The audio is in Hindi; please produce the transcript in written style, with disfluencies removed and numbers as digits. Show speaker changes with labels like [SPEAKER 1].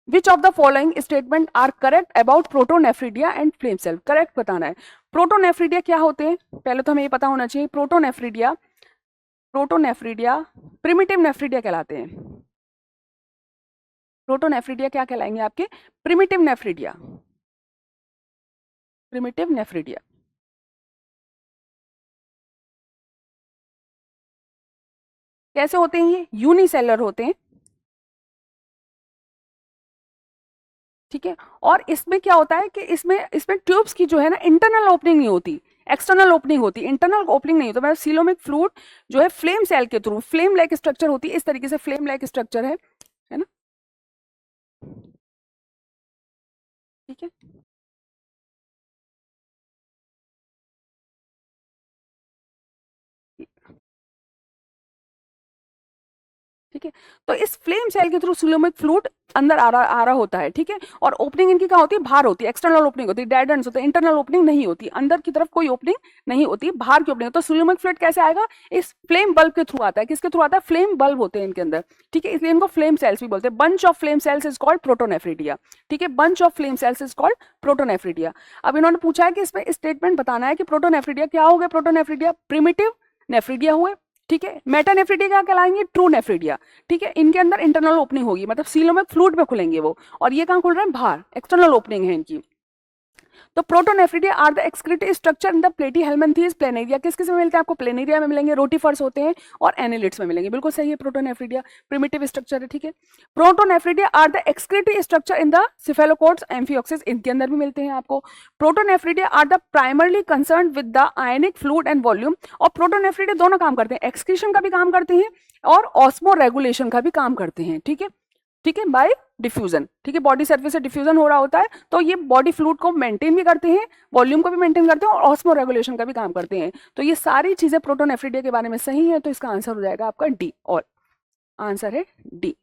[SPEAKER 1] Which of the following statement are correct about protonephridia and flame cell, correct बताना है। प्रोटोनेफ्रिडिया क्या होते हैं, पहले तो हमें ये पता होना चाहिए। प्रोटोनेफ्रिडिया प्रिमिटिव नेफ्रिडिया कहलाते हैं। प्रोटोनेफ्रिडिया क्या कहलाएंगे आपके, प्रिमिटिव नेफ्रिडिया, प्रिमिटिव नेफ्रिडिया। कैसे होते हैं ये, यूनिसेलर होते हैं, ठीक है। और इसमें क्या होता है कि इसमें इसमें ट्यूब्स की जो है ना इंटरनल ओपनिंग नहीं होती, एक्सटर्नल ओपनिंग होती, इंटरनल ओपनिंग नहीं होती। मतलब सीलोमिक फ्लूइड जो है फ्लेम सेल के थ्रू फ्लेम लाइक स्ट्रक्चर होती है, इस तरीके से फ्लेम लाइक स्ट्रक्चर है ना, ठीक है। ठीक है, तो इस फ्लेम सेल के थ्रू सीलोमिक फ्लूइड अंदर आ रहा होता है, ठीक है। और ओपनिंग इनकी क्या होती है, बाहर होती है, एक्सटर्नल ओपनिंग होती है, डेड एंड्स होते हैं, इंटरनल ओपनिंग नहीं होती, अंदर की तरफ कोई ओपनिंग नहीं होती, बाहर की ओपनिंग। तो सीलोमिक फ्लूइड कैसे आएगा, इस फ्लेम बल्ब के थ्रू आता है। किसके थ्रू आता है, फ्लेम बल्ब होते हैं इनके अंदर, ठीक है, इसलिए इनको फ्लेम सेल्स भी बोलते हैं। Bunch of flame cells is called protonephridia, ठीक है, bunch of flame cells is called protonephridia. अब इन्होंने पूछा है कि इसमें स्टेटमेंट बताना है कि प्रोटोनेफ्रिडिया क्या हो गया, प्रोटोनेफ्रिडिया प्रिमिटिव नेफ्रिडिया हुए, ठीक है। मेटानेफ्रिडिया क्या कहलाएंगे, ट्रू नेफ्रिडिया, ठीक है। इनके अंदर इंटरनल ओपनिंग होगी, मतलब सीलोमिक फ्लूइड में खुलेंगे वो, और ये कहाँ खुल रहे हैं, बाहर, एक्सटर्नल ओपनिंग है इनकी। तो protonephridia are the excretory structure in the platyhelminthes planaria. किस किस में मिलते हैं आपको, प्लेनेरिया में मिलेंगे, रोटिफर्स होते हैं, और एनालिड्स में मिलेंगे। बिल्कुल सही है, प्रोटोनेफ्रिडिया प्रिमिटिव स्ट्रक्चर है, ठीक है। Protonephridia are the excretory structure in the cephalochordates amphioxus, इनके अंदर भी मिलते हैं आपको। Protonephridia are the primarily concerned with the ionic fluid and volume. और प्रोटोनेफ्रिडिया दोनों काम करते हैं, एक्सक्रीशन का भी काम करते हैं और ऑस्मो रेगुलेशन का भी काम करते हैं, ठीक है, ठीक है, बाय डिफ्यूजन, ठीक है। बॉडी सर्फेस से डिफ्यूजन हो रहा होता है, तो ये बॉडी फ्लूइड को मेंटेन भी करते हैं, वॉल्यूम को भी मेंटेन करते हैं, और ऑस्मो रेगुलेशन का भी काम करते हैं। तो ये सारी चीजें प्रोटोनेफ्रिडिया के बारे में सही है, तो इसका आंसर हो जाएगा आपका डी, और आंसर है डी।